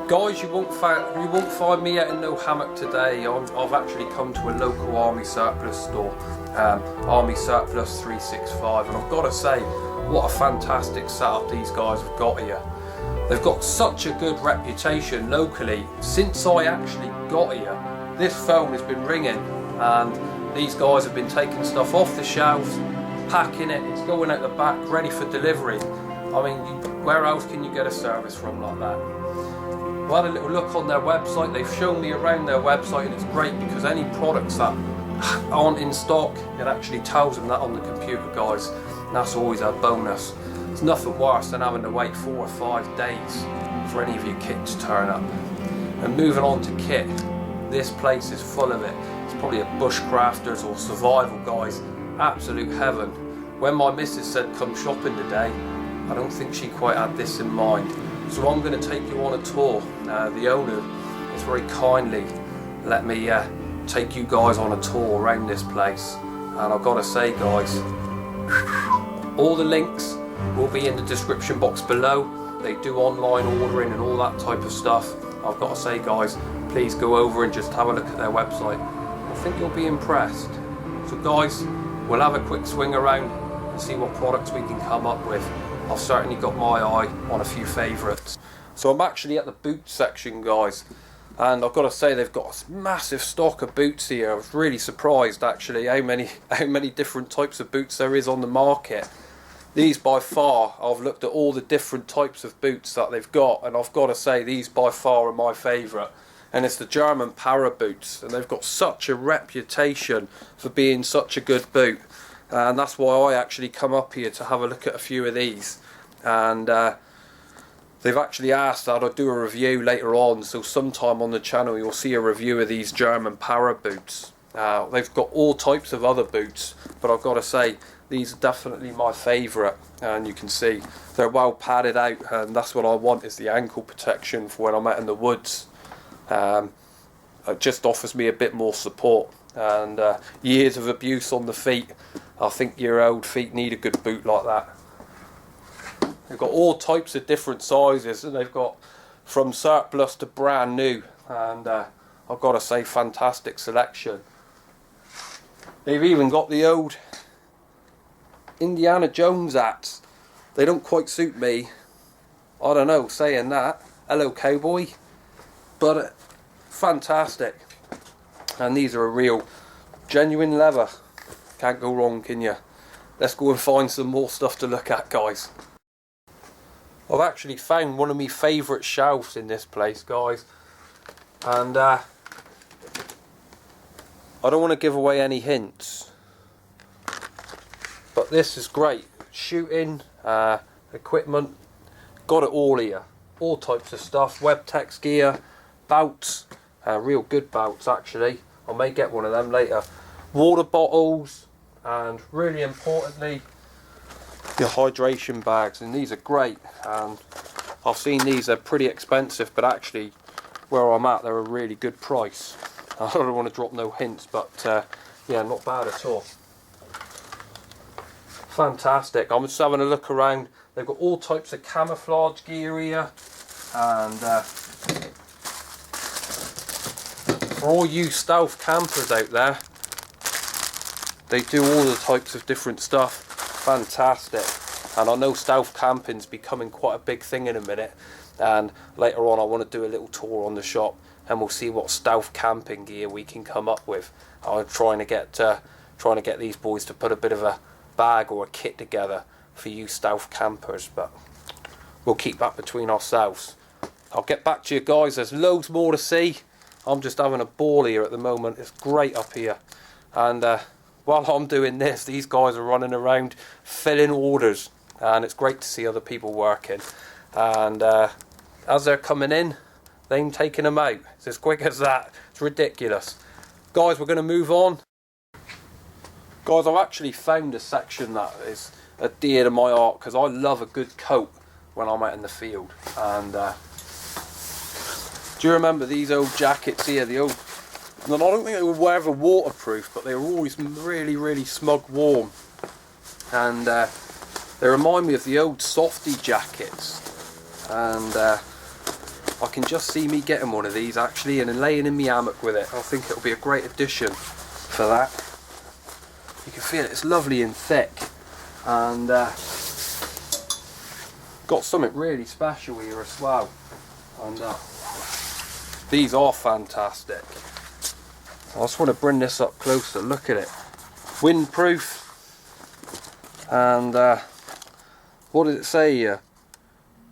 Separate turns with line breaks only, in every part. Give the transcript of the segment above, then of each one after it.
Guys, you won't find me out in no hammock today. I've actually come to a local army surplus store, Army Surplus 365, and I've got to say, what a fantastic setup these guys have got here. They've got such a good reputation locally. Since I actually got here, this phone has been ringing, and these guys have been taking stuff off the shelves, packing it, it's going out the back, ready for delivery. I mean, where else can you get a service from like that? I had a little look on their website. They've shown me around their website, and it's great because any products that aren't in stock, it actually tells them that on the computer, guys. And that's always a bonus. It's nothing worse than having to wait 4 or 5 days for any of your kit to turn up. And moving on to kit, this place is full of it. It's probably a bushcrafters or survival guys, absolute heaven. When my missus said come shopping today, I don't think she quite had this in mind. So I'm going to take you on a tour. The owner has very kindly let me take you guys on a tour around this place. And I've got to say, guys, all the links will be in the description box below. They do online ordering and all that type of stuff. I've got to say, guys, please go over and just have a look at their website. I think you'll be impressed. So guys, we'll have a quick swing around and see what products we can come up with. I've certainly got my eye on a few favourites. So I'm actually at the boot section, guys, and I've got to say they've got a massive stock of boots here. I was really surprised actually how many different types of boots there is on the market. These by far, I've looked at all the different types of boots that they've got, and I've got to say these by far are my favourite. And it's the German para boots, and they've got such a reputation for being such a good boot. And that's why I actually come up here to have a look at a few of these. And they've actually asked that I do a review later on, so sometime on the channel you'll see a review of these German para boots. They've got all types of other boots, but I've got to say these are definitely my favourite. And you can see they're well padded out, and that's what I want, is the ankle protection for when I'm out in the woods. It just offers me a bit more support. And years of abuse on the feet, I think your old feet need a good boot like that. They've got all types of different sizes, and they've got from surplus to brand new, and I've got to say, fantastic selection. They've even got the old Indiana Jones hats. They don't quite suit me, I don't know, saying that, hello cowboy, but fantastic. And these are a real genuine leather. Can't go wrong, can you? Let's go and find some more stuff to look at, guys. I've actually found one of my favourite shelves in this place, guys, and I don't want to give away any hints, but this is great. Shooting equipment, got it all here, all types of stuff, Webtex gear, belts, real good belts actually. I may get one of them later. Water bottles, and really importantly, your hydration bags, and these are great. I've seen these, they're pretty expensive, but actually where I'm at they're a really good price. I don't want to drop no hints, but yeah, not bad at all. Fantastic. I'm just having a look around. They've got all types of camouflage gear here, and for all you stealth campers out there, they do all the types of different stuff. Fantastic. And I know stealth camping's becoming quite a big thing in a minute, and later on I want to do a little tour on the shop, and we'll see what stealth camping gear we can come up with. I'm trying to get these boys to put a bit of a bag or a kit together for you stealth campers, but we'll keep that between ourselves. I'll get back to you guys. There's loads more to see. I'm just having a ball here at the moment. It's great up here, and while I'm doing this, these guys are running around filling orders, and it's great to see other people working. And as they're coming in, they're taking them out. It's as quick as that. It's ridiculous. Guys, we're going to move on. Guys, I've actually found a section that is dear to my heart, because I love a good coat when I'm out in the field. And do you remember these old jackets here? The old, I don't think they were ever waterproof, but they were always really, really smug warm. And they remind me of the old softy jackets. And I can just see me getting one of these actually and then laying in my hammock with it. I think it'll be a great addition for that. You can feel it, it's lovely and thick, and got something really special here as well. And these are fantastic. I just want to bring this up closer. Look at it, windproof, and what does it say here?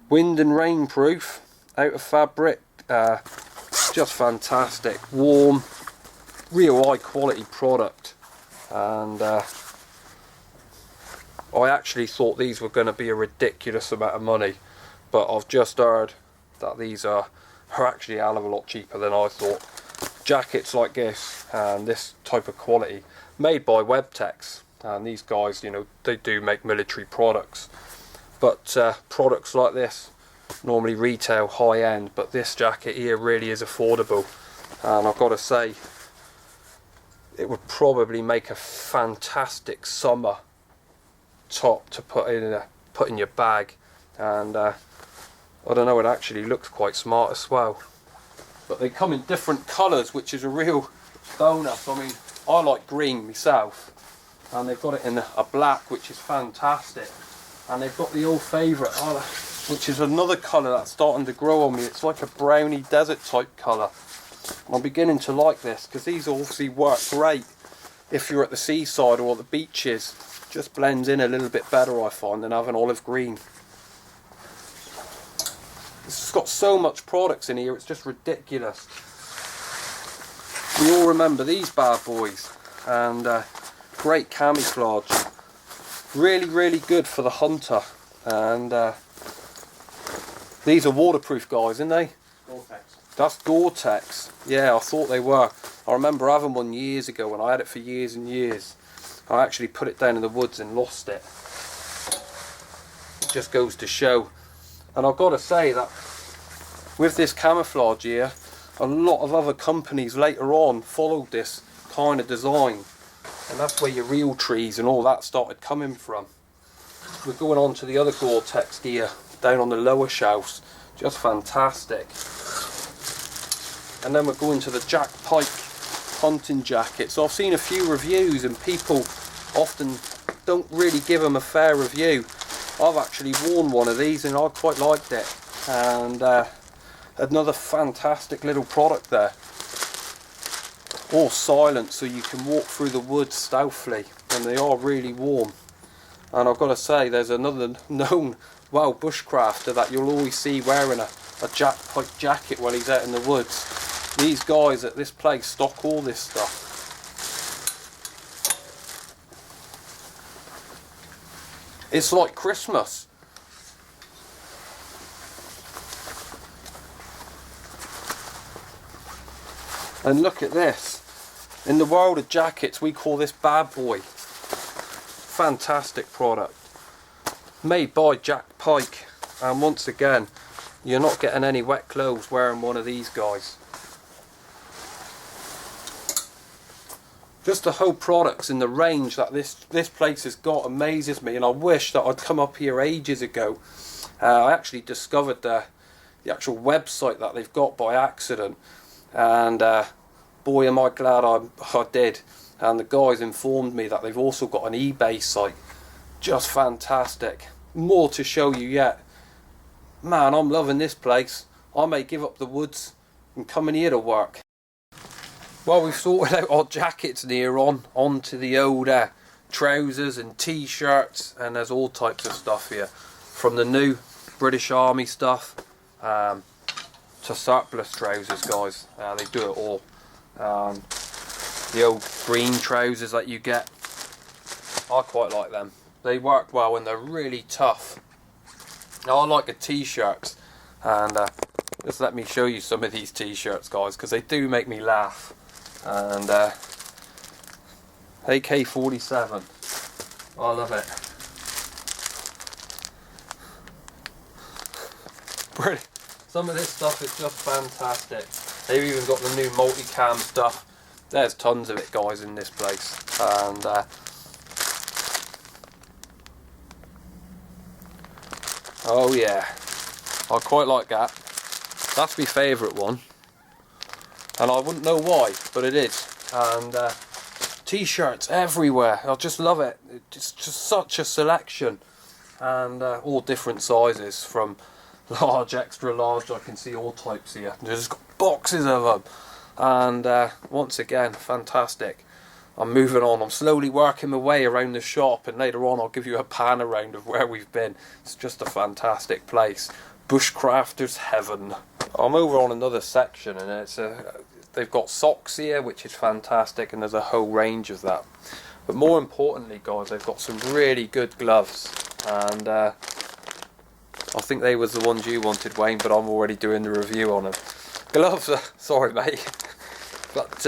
Wind and rain proof, out of fabric. Just fantastic, warm, real high quality product. And I actually thought these were going to be a ridiculous amount of money, but I've just heard that these are actually a hell of a lot cheaper than I thought. Jackets like this and this type of quality, made by Webtex, and these guys, you know, they do make military products, but products like this normally retail high end, but this jacket here really is affordable, and I've got to say it would probably make a fantastic summer top to put in your bag. And I don't know, it actually looks quite smart as well. But they come in different colours, which is a real bonus. I mean, I like green myself, and they've got it in a black, which is fantastic. And they've got the old favourite, which is another colour that's starting to grow on me. It's like a browny desert type colour. I'm beginning to like this, because these obviously work great if you're at the seaside or the beaches. Just blends in a little bit better, I find, than having olive green. It's got so much products in here, it's just ridiculous. We all remember these bad boys, and great camouflage. Really, really good for the hunter. And these are waterproof, guys, aren't they?
Gore-Tex.
That's Gore-Tex. Yeah, I thought they were. I remember having one years ago, and I had it for years and years. I actually put it down in the woods and lost it. It just goes to show. And I've got to say that with this camouflage here, a lot of other companies later on followed this kind of design, and that's where your real trees and all that started coming from. We're going on to the other Gore-Tex gear down on the lower shelves. Just fantastic. And then we're going to the Jack Pike hunting jacket. So I've seen a few reviews, and people often don't really give them a fair review. I've actually worn one of these and I quite liked it. And another fantastic little product there. All silent, so you can walk through the woods stealthily, and they are really warm. And I've got to say, there's another known, well, bushcrafter that you'll always see wearing a Jack Pike jacket while he's out in the woods. These guys at this place stock all this stuff. It's like Christmas. And look at this. In the world of jackets, we call this bad boy. Fantastic product. Made by Jack Pike. And once again, you're not getting any wet clothes wearing one of these guys. Just the whole products in the range that this place has got amazes me, and I wish that I'd come up here ages ago. I actually discovered the actual website that they've got by accident, and boy am I glad I did. And the guys informed me that they've also got an eBay site. Just fantastic. More to show you yet. Man, I'm loving this place. I may give up the woods and come in here to work. Well, we've sorted out our jackets near onto the old trousers and t-shirts, and there's all types of stuff here, from the new British Army stuff to surplus trousers, guys. They do it all. The old green trousers that you get, I quite like them. They work well and they're really tough. Now, I like the t-shirts, and just let me show you some of these t-shirts, guys, because they do make me laugh. And AK-47, I love it. Brilliant. Some of this stuff is just fantastic. They've even got the new multicam stuff. There's tons of it, guys, in this place. And oh yeah, I quite like that. That's my favourite one, and I wouldn't know why, but it is. And t-shirts everywhere. I just love it. It's just such a selection, and all different sizes, from large, extra large. I can see all types here. There's got boxes of them, and once again, fantastic. I'm moving on. I'm slowly working my way around the shop, and later on I'll give you a pan around of where we've been. It's just a fantastic place. Bushcrafters heaven. I'm over on another section, and they've got socks here, which is fantastic, and there's a whole range of that. But more importantly, guys, they've got some really good gloves, and I think they was the ones you wanted, Wayne, but I'm already doing the review on them. Gloves are, sorry mate, but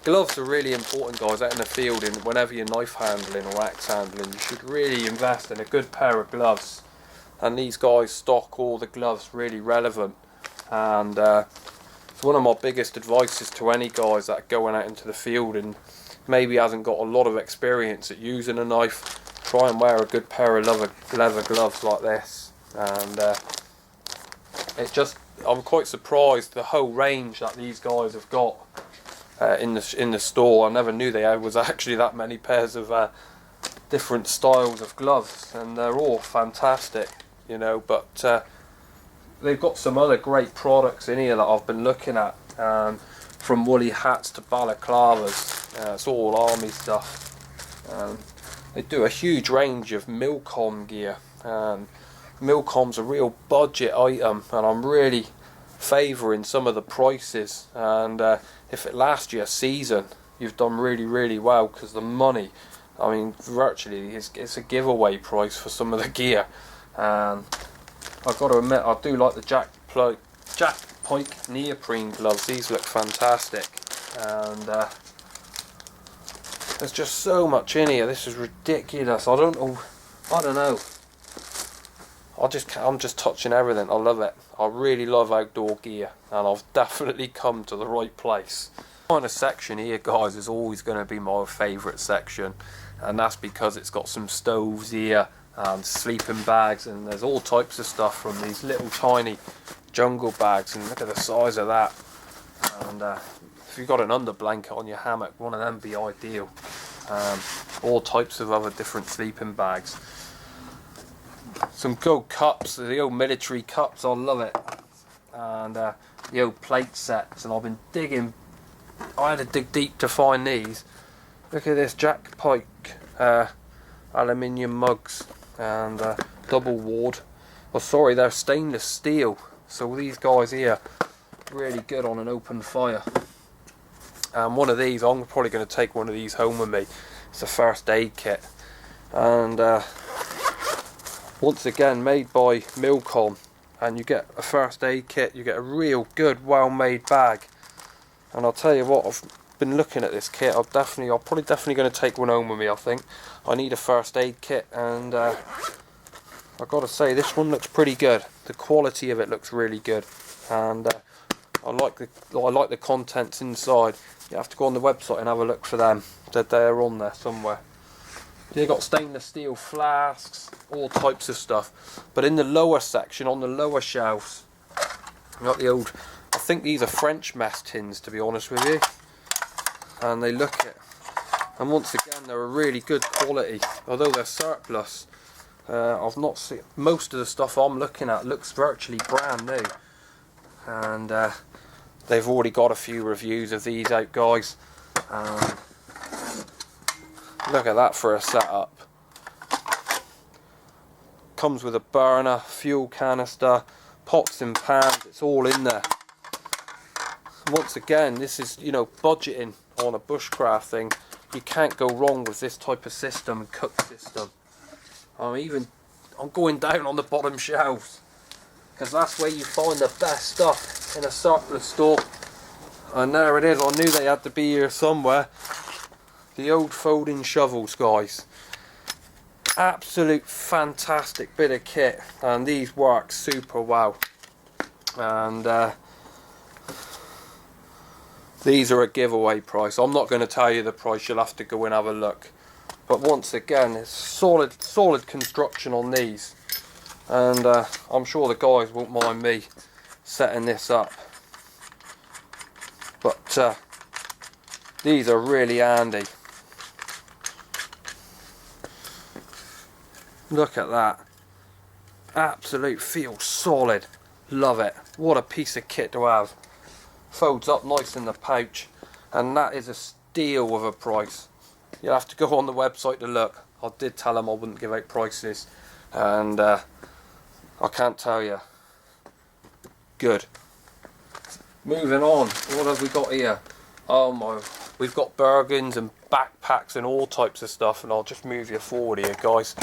gloves are really important, guys, out in the field, and whenever you're knife handling or axe handling, you should really invest in a good pair of gloves. And these guys stock all the gloves really relevant, and it's one of my biggest advices to any guys that are going out into the field and maybe hasn't got a lot of experience at using a knife. Try and wear a good pair of leather gloves like this, and it's just, I'm quite surprised the whole range that these guys have got in the store. I never knew there was actually that many pairs of different styles of gloves, and they're all fantastic, you know. But they've got some other great products in here that I've been looking at, from woolly hats to balaclavas. It's all army stuff. They do a huge range of Milcom gear. Milcom's a real budget item, and I'm really favouring some of the prices, and if it lasts you a season, you've done really well, because the money, I mean, virtually it's a giveaway price for some of the gear. And I've got to admit, I do like the Jack Pike neoprene gloves. These look fantastic, and there's just so much in here. This is ridiculous. I don't know. I'm just touching everything. I love it. I really love outdoor gear, and I've definitely come to the right place. The kind of section here, guys, is always going to be my favourite section, and that's because it's got some stoves here and sleeping bags, and there's all types of stuff, from these little tiny jungle bags, and look at the size of that. And if you've got an under blanket on your hammock, one of them be ideal. All types of other different sleeping bags. Some gold cups, the old military cups, I love it. And the old plate sets, and I've been digging. I had to dig deep to find these. Look at this Jack Pike aluminium mugs, and double ward. Oh, sorry, they're stainless steel, so these guys here really good on an open fire. And one of these, I'm probably going to take one of these home with me. It's a first aid kit, and once again made by Milcom, and you get a first aid kit, you get a real good, well made bag. And I'll tell you what, I've been looking at this kit. I'm probably definitely going to take one home with me. I think I need a first aid kit, and I've got to say, this one looks pretty good. The quality of it looks really good, and I like the contents inside. You have to go on the website and have a look for them. They're on there somewhere. You've got stainless steel flasks, all types of stuff. But in the lower section, on the lower shelves, you've got the old, I think these are French mess tins, to be honest with you. And they look it. And once again, they're a really good quality. Although they're surplus, I've not seen, most of the stuff I'm looking at looks virtually brand new. And they've already got a few reviews of these out, guys. Look at that for a setup. Comes with a burner, fuel canister, pots and pans, it's all in there. Once again, this is, you know, budgeting on a bushcraft thing. You can't go wrong with this type of system and cook system. I'm going down on the bottom shelves, because that's where you find the best stuff in a surplus store. And there it is. I knew they had to be here somewhere. The old folding shovels, guys. Absolute fantastic bit of kit, and these work super well. And these are a giveaway price. I'm not going to tell you the price, you'll have to go and have a look. But once again, it's solid construction on these, and I'm sure the guys won't mind me setting this up. But these are really handy. Look at that. Absolute, feels solid. Love it. What a piece of kit to have. Folds up nice in the pouch, and that is a steal of a price. You'll have to go on the website to look. I did tell them I wouldn't give out prices, and I can't tell you. Good. Moving on, what have we got here? Oh my, we've got Bergens and backpacks and all types of stuff, and I'll just move you forward here, guys.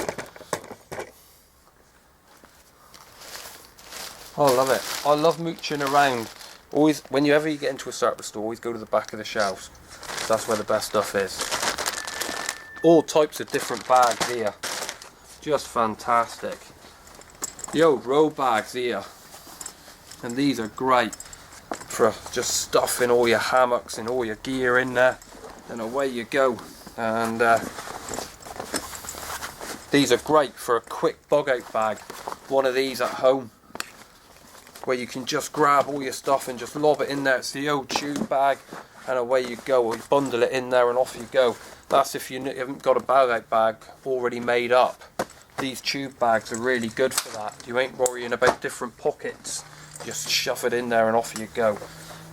I love it. I love mooching around. Always, whenever you get into a surplus store, always go to the back of the shelves. That's where the best stuff is. All types of different bags here. Just fantastic. The old row bags here. And these are great for just stuffing all your hammocks and all your gear in there. And away you go. And these are great for a quick bug out bag. One of these at home, where you can just grab all your stuff and just lob it in there. It's the old tube bag, and away you go, or you bundle it in there and off you go. That's if you haven't got a bag out bag already made up. These tube bags are really good for that. You ain't worrying about different pockets. Just shove it in there and off you go.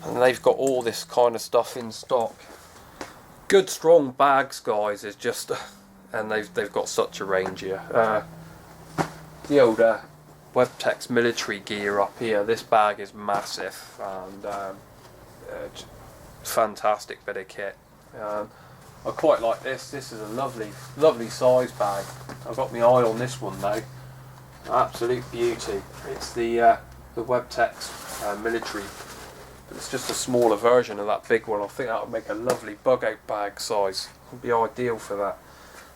And they've got all this kind of stuff in stock. Good strong bags, guys, is just, and they've got such a range here. The old Webtex military gear up here. This bag is massive, and fantastic bit of kit. I quite like this. This is a lovely size bag. I've got my eye on this one now. Absolute beauty. It's the Webtex military, but it's just a smaller version of that big one. I think that would make a lovely bug out bag size. It would be ideal for that.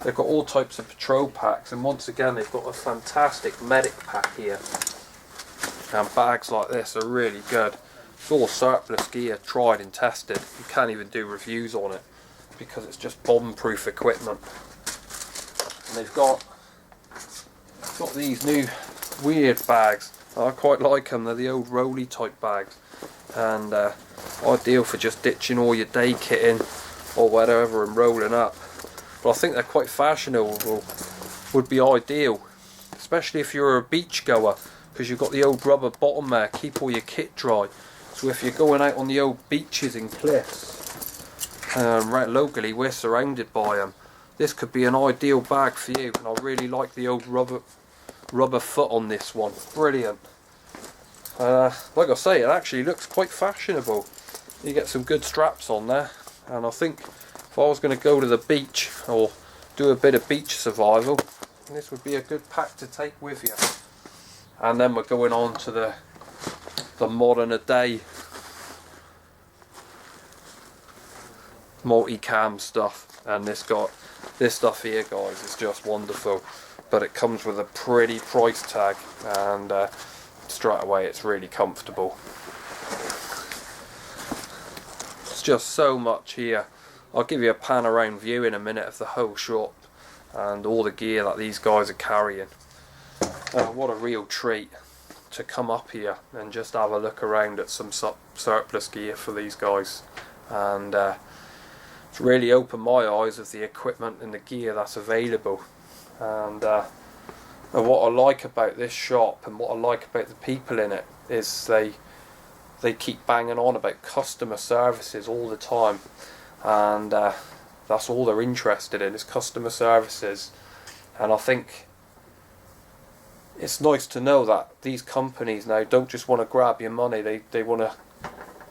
They've got all types of patrol packs, and once again they've got a fantastic medic pack here. And bags like this are really good. It's all surplus gear, tried and tested. You can't even do reviews on it because it's just bomb-proof equipment. And they've got these new weird bags. I quite like them. They're the old rolly type bags, and ideal for just ditching all your day kit in or whatever and rolling up. But I think they're quite fashionable, would be ideal, especially if you're a beach goer, because you've got the old rubber bottom there, keep all your kit dry. So if you're going out on the old beaches and cliffs, right locally we're surrounded by them, this could be an ideal bag for you. And I really like the old rubber foot on this one, brilliant. Like I say, it actually looks quite fashionable. You get some good straps on there, and I think if I was going to go to the beach or do a bit of beach survival, this would be a good pack to take with you. And then we're going on to the modern day multi-cam stuff, and this stuff here, guys, is just wonderful. But it comes with a pretty price tag, and straight away it's really comfortable. It's just so much here. I'll give you a pan around view in a minute of the whole shop and all the gear that these guys are carrying. What a real treat to come up here and just have a look around at some surplus gear for these guys, and it's really opened my eyes of the equipment and the gear that's available. And what I like about this shop and what I like about the people in it is they keep banging on about customer services all the time. And that's all they're interested in, is customer services. And I think it's nice to know that these companies now don't just want to grab your money, they want to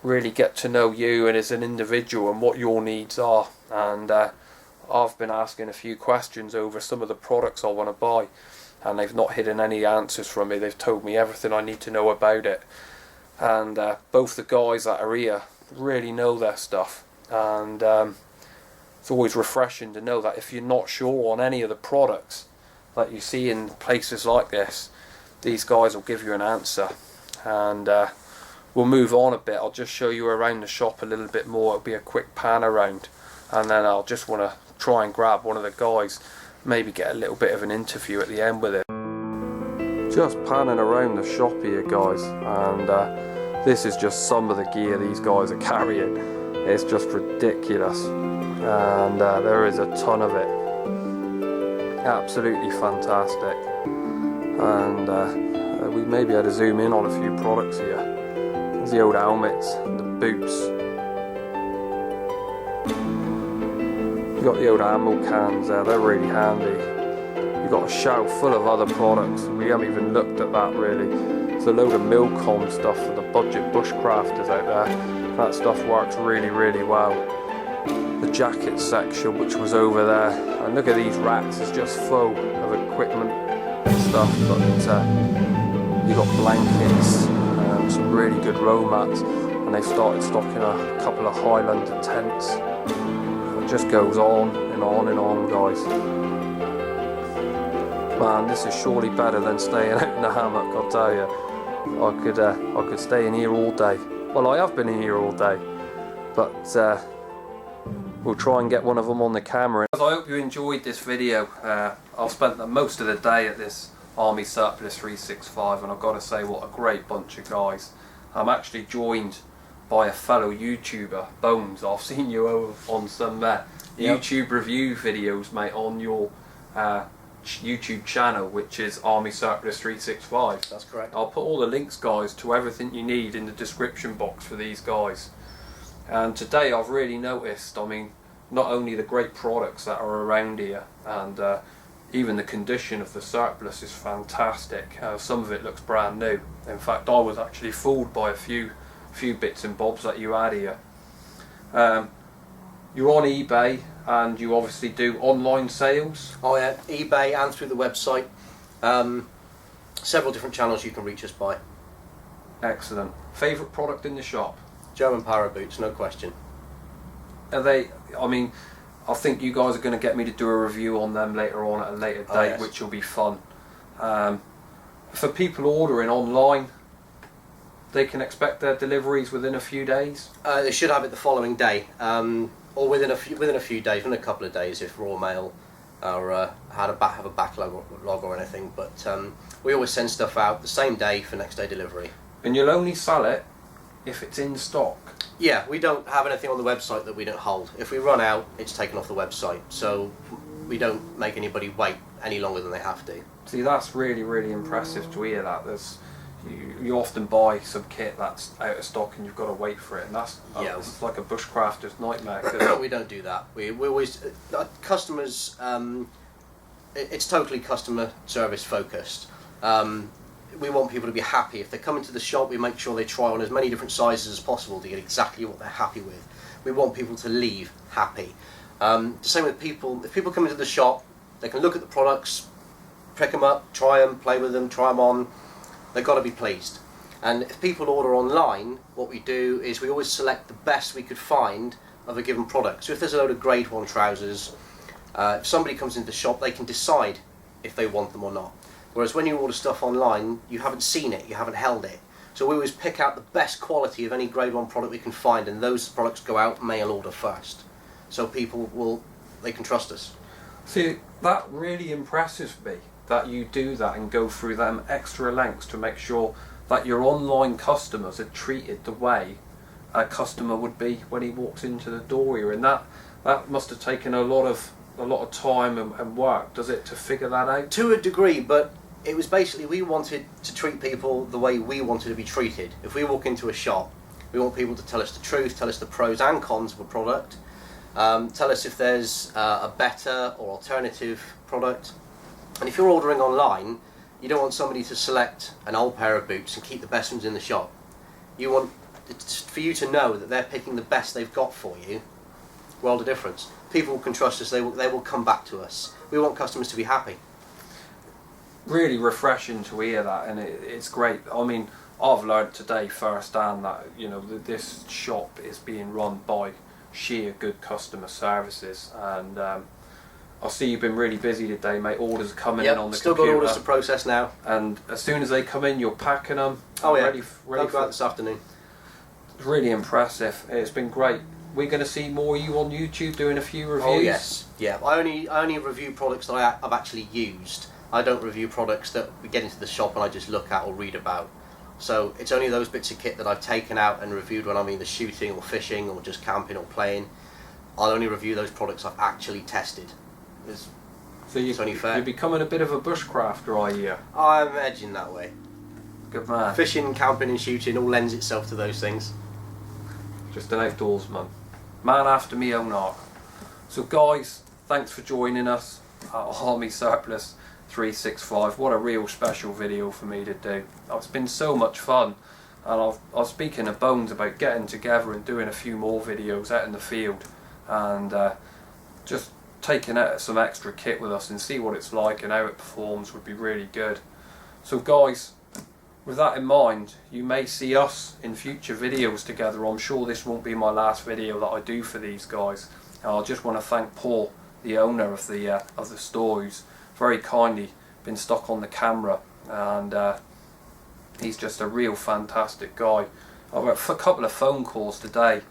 really get to know you and as an individual and what your needs are. And I've been asking a few questions over some of the products I want to buy, and they've not hidden any answers from me. They've told me everything I need to know about it. And both the guys that are here really know their stuff. And it's always refreshing to know that if you're not sure on any of the products that you see in places like this, these guys will give you an answer. And we'll move on a bit. I'll just show you around the shop a little bit more. It'll be a quick pan around, and then I'll just want to try and grab one of the guys, maybe get a little bit of an interview at the end with him. Just panning around the shop here, guys, and this is just some of the gear these guys are carrying. It's just ridiculous, and there is a ton of it. Absolutely fantastic. And we maybe had to zoom in on a few products here. There's the old helmets, the boots. You got the old ammo cans there, they're really handy. You've got a shelf full of other products. We haven't even looked at that really. There's a load of Milcom stuff for the budget bushcrafters out there. That stuff works really, really well. The jacket section, which was over there, and look at these racks, it's just full of equipment and stuff. But you got blankets, some really good row mats, and they've started stocking a couple of Highlander tents. It just goes on and on and on, guys. Man, this is surely better than staying out in the hammock, I'll tell you. I could stay in here all day. Well, I have been in here all day, but we'll try and get one of them on the camera. I hope you enjoyed this video. I've spent most of the day at this Army Surplus 365, and I've got to say, what a great bunch of guys. I'm actually joined by a fellow YouTuber, Bones. I've seen you over on some YouTube review videos, mate, on your YouTube channel, which is Army Surplus 365.
That's correct.
I'll put all the links, guys, to everything you need in the description box for these guys. And today I've really noticed, I mean, not only the great products that are around here, and even the condition of the surplus is fantastic. Some of it looks brand new. In fact, I was actually fooled by a few bits and bobs that you had here. You're on eBay, and you obviously do online sales.
Oh yeah, eBay and through the website. Several different channels you can reach us by.
Excellent. Favourite product in the shop?
German para boots, no question.
Are they, I mean, I think you guys are going to get me to do a review on them later on at a later date,
yes.
Which will be fun. For people ordering online, they can expect their deliveries within a few days?
They should have it the following day. Or within a few days, within a couple of days, if raw mail or have a backlog or anything. But we always send stuff out the same day for next day delivery.
And you'll only sell it if it's in stock?
Yeah, we don't have anything on the website that we don't hold. If we run out, it's taken off the website. So we don't make anybody wait any longer than they have to.
See, that's really, really impressive to hear that. You often buy some kit that's out of stock and you've got to wait for it, and that's it's like a bushcrafter's nightmare.
We don't do that. We always customers. It's totally customer service focused. We want people to be happy. If they come into the shop, we make sure they try on as many different sizes as possible to get exactly what they're happy with. We want people to leave happy. The same with people. If people come into the shop, they can look at the products, pick them up, try them, play with them, try them on. They've got to be pleased. And if people order online, what we do is we always select the best we could find of a given product. So if there's a load of grade 1 trousers, if somebody comes into the shop, they can decide if they want them or not. Whereas when you order stuff online, you haven't seen it, you haven't held it. So we always pick out the best quality of any grade 1 product we can find, and those products go out mail order first. So people they can trust us.
See, that really impresses me, that you do that and go through them extra lengths to make sure that your online customers are treated the way a customer would be when he walks into the door here, and that must have taken a lot of time and work, does it, to figure that out?
To a degree, but it was basically we wanted to treat people the way we wanted to be treated. If we walk into a shop, we want people to tell us the truth, tell us the pros and cons of a product, tell us if there's a better or alternative product. And if you're ordering online, you don't want somebody to select an old pair of boots and keep the best ones in the shop. You want for you to know that they're picking the best they've got for you. World of difference. People can trust us, they will come back to us. We want customers to be happy.
Really refreshing to hear that, and it's great. I mean, I've learned today firsthand that, you know, this shop is being run by sheer good customer services, and I see you've been really busy today, mate. Orders are coming in on the
still
computer.
Got orders to process now.
And as soon as they come in, you're packing them.
Oh yeah,
ready
they'll go out this afternoon.
It's really impressive. It's been great. We're going to see more of you on YouTube doing a few reviews.
Oh yes, yeah. I only review products that I've actually used. I don't review products that we get into the shop and I just look at or read about. So it's only those bits of kit that I've taken out and reviewed when I'm either shooting or fishing or just camping or playing. I'll only review those products I've actually tested.
So you're becoming a bit of a bushcrafter, are you?
I'm edging that way.
Good man.
Fishing, camping and shooting all lends itself to those things.
Just an outdoorsman. Man after me own heart. So guys, thanks for joining us at Army Surplus 365. What a real special video for me to do. It's been so much fun, and I was speaking to Bones about getting together and doing a few more videos out in the field, and just taking out some extra kit with us and see what it's like and how it performs would be really good. So guys, with that in mind, you may see us in future videos together. I'm sure this won't be my last video that I do for these guys. And I just want to thank Paul, the owner of the store, who's very kindly been stuck on the camera, and he's just a real fantastic guy. I've had a couple of phone calls today,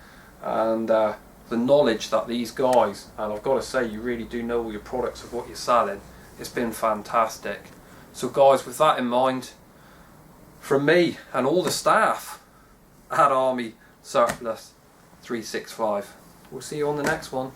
and the knowledge that these guys, and I've got to say, you really do know all your products of what you're selling. It's been fantastic. So guys, with that in mind, from me and all the staff at Army Surplus 365, we'll see you on the next one.